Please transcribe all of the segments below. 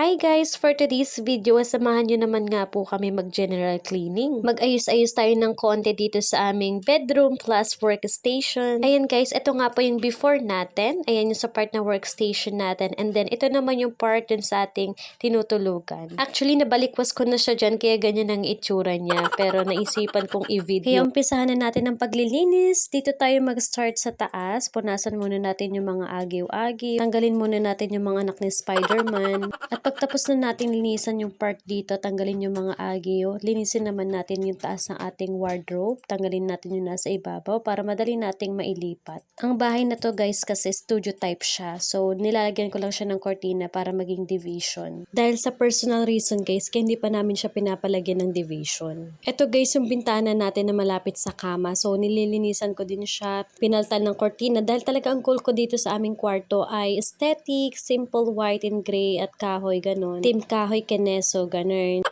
Hi guys! For today's video, samahan nyo naman nga po kami mag-general cleaning. Mag-ayos-ayos tayo ng konti dito sa aming bedroom plus workstation. Ayan guys, ito nga po yung before natin. Ayan yung sa part na workstation natin. And then, ito naman yung part dun sa ating tinutulugan. Actually, nabalikwas ko na siya dyan, kaya ganyan ang itsura niya. Pero naisipan kong i-video. Kaya umpisahan na natin ang paglilinis. Dito tayo mag-start sa taas. Punasan muna natin yung mga agiw-agiw. Tanggalin muna natin yung mga anak ni Spider-Man. At pagtapos na natin linisan yung part dito, tanggalin yung mga agiyo, linisin naman natin yung taas ng ating wardrobe, tanggalin natin yung nasa ibabaw para madali nating mailipat. Ang bahay na to guys kasi studio type siya, so nilalagyan ko lang siya ng cortina para maging division. Dahil sa personal reason guys, kaya hindi pa namin siya pinapalagyan ng division. Ito guys yung bintana natin na malapit sa kama, so nililinisan ko din siya, pinaltan ng cortina dahil talaga ang goal ko dito sa aming kwarto ay aesthetic, simple white and gray at kahoy, ganon. Team kahoy keneso, ganon.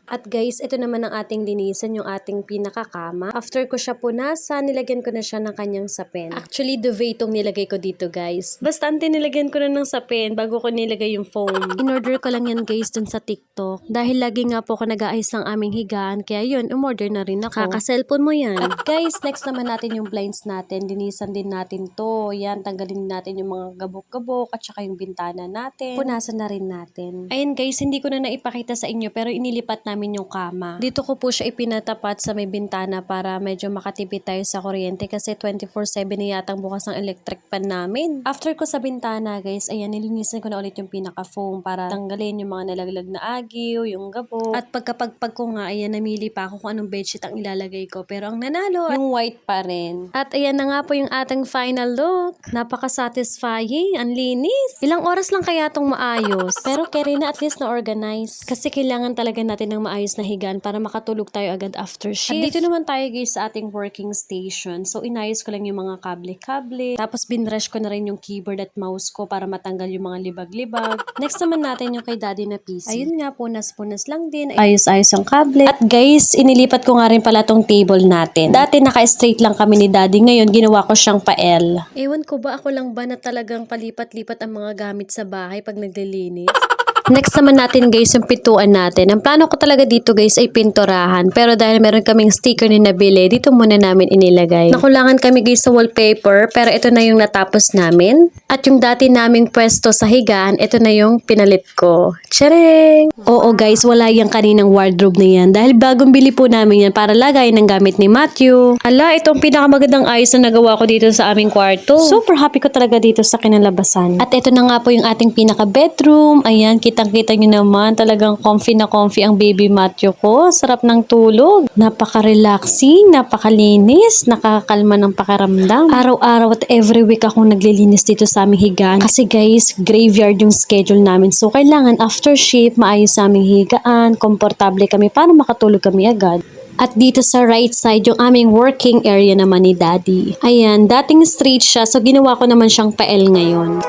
At guys, ito naman ang ating linisan, yung ating pinakakama. After ko siya punasan, nilagyan ko na siya ng kanyang sapin. Actually, duvet itong nilagay ko dito guys. Basta nilagyan ko na ng sapin bago ko nilagay yung foam. In-order ko lang yan guys dun sa TikTok. Dahil lagi nga po ako nag-aayos ng aming higaan, kaya yun, umorder na rin ako. Kaka-cellphone mo yan. At guys, next naman natin yung blinds natin. Linisan din natin to. Yan, tanggalin natin yung mga gabok-gabok at saka yung bintana natin. Punasan na rin natin. Ayan guys, hindi ko na naipakita sa inyo pero inilipat namin yung kama. Dito ko po siya ipinatapat sa may bintana para medyo makatipid tayo sa kuryente kasi 24/7 na yatang bukas ang electric pan namin. After ko sa bintana guys, ayan, nilinisan ko na ulit yung pinaka-foam para tanggalin yung mga nalaglag na agiw, yung gabo. At pagkapagpag ko nga, ayan, namili pa ako kung anong bedsheet ang ilalagay ko. Pero ang nanalo, yung white pa rin. At ayan na nga po yung ating final look. Napaka-satisfying. Ang linis. Ilang oras lang kaya itong maayos. Pero carry na at least na-organize. Kasi kailangan talaga natin ng maayos na higaan para makatulog tayo agad after shift. At dito naman tayo guys sa ating working station. So inayos ko lang yung mga kable-kable. Tapos binrush ko na rin yung keyboard at mouse ko para matanggal yung mga libag-libag. Next naman natin yung kay daddy na PC. Ayun nga, punas-punas lang din. Ayos-ayos yung kable. At guys, inilipat ko nga rin pala tong table natin. Dati naka-straight lang kami ni daddy. Ngayon, ginawa ko siyang pa-L. Ewan ko ba, ako lang ba na talagang palipat-lipat ang mga gamit sa bahay pag naglilinis? Next naman natin guys yung pintuan natin. Ang plano ko talaga dito guys ay pinturahan. Pero dahil meron kaming sticker na nabili, dito muna namin inilagay. Nakulangan kami guys sa wallpaper, pero ito na yung natapos namin. At yung dati naming pwesto sa higaan, ito na yung pinalit ko. Tcharing! Oo guys, wala yung kaninang wardrobe na yan. Dahil bagong bili po namin yan para lagay ng gamit ni Matthew. Ala, itong pinakamagandang ayos na nagawa ko dito sa aming kwarto. Super happy ko talaga dito sa kinalabasan. At ito na nga po yung ating pinaka-bedroom. Ayan, kitang-kita nyo naman, talagang comfy na comfy ang baby Matthew ko. Sarap ng tulog. Napaka-relaxing, napakalinis, nakakakalma ng pakiramdam. Araw-araw at every week akong naglilinis dito sa aming higaan. Kasi guys, graveyard yung schedule namin. So, kailangan after shift, maayos sa aming higaan, komportable kami para makatulog kami agad. At dito sa right side, yung aming working area naman ni daddy. Ayan, dating straight siya, so ginawa ko naman siyang pa-L ngayon.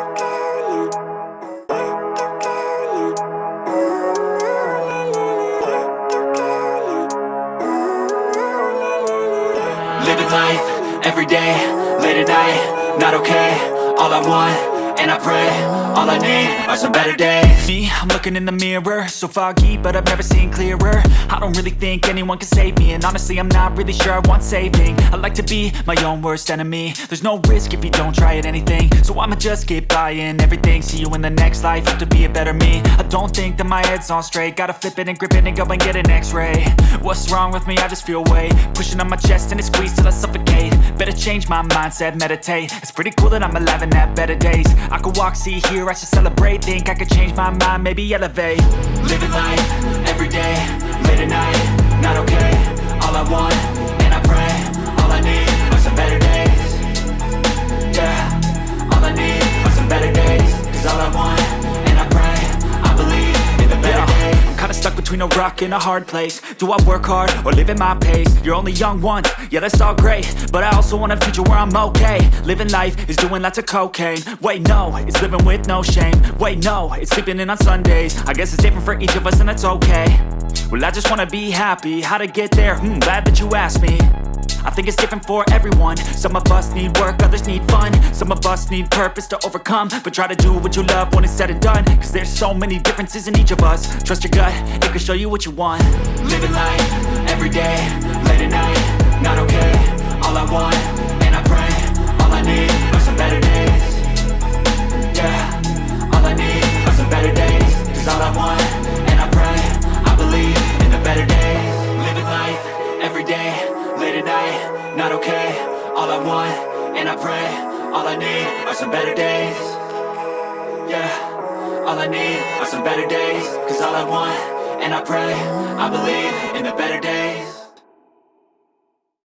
Living life, everyday, late at night, not okay. All I want, and I pray, all I need are some better days. Me, I'm looking in the mirror, so foggy, but I've never seen clearer. I don't really think anyone can save me, and honestly I'm not really sure I want saving. I like to be my own worst enemy. There's no risk if you don't try at anything, so I'ma just keep buying everything. See you in the next life, have to be a better me. I don't think that my head's on straight, gotta flip it and grip it and go and get an x-ray. What's wrong with me? I just feel weight pushing on my chest and it squeezes till I suffocate. Better change my mindset, meditate. It's pretty cool that I'm alive and have better days. I could walk, see, hear, I should celebrate. Think I could change my mind, maybe elevate. Living life, everyday, late at night, not okay. All I want, and I pray, all I need are some better days. Yeah, all I need are some better days. Cause all I want, and I pray, I believe in the better days. I'm kinda stuck between a rock and a hard place. Do I work hard or live at my pace? You're only young once, yeah that's all great, but I also want a future where I'm okay. Living life is doing lots of cocaine. Wait no, it's living with no shame. Wait no, it's sleeping in on Sundays. I guess it's different for each of us and that's okay. Well I just wanna be happy, how to get there? Glad that you asked me. I think it's different for everyone. Some of us need work, others need fun. Some of us need purpose to overcome. But try to do what you love when it's said and done, cause there's so many differences in each of us. Trust your gut, it can show you what you want. Living life, everyday, late at night, not okay. All I want, and I pray, all I need are some better days. Yeah, all I need are some better days. Cause all I want, and I pray, I believe in the better days. Living life, everyday, late at night, not okay. All I want, and I pray, all I need are some better days. Yeah, all I need are some better days. Cause all I want, and I pray, I believe in the better days.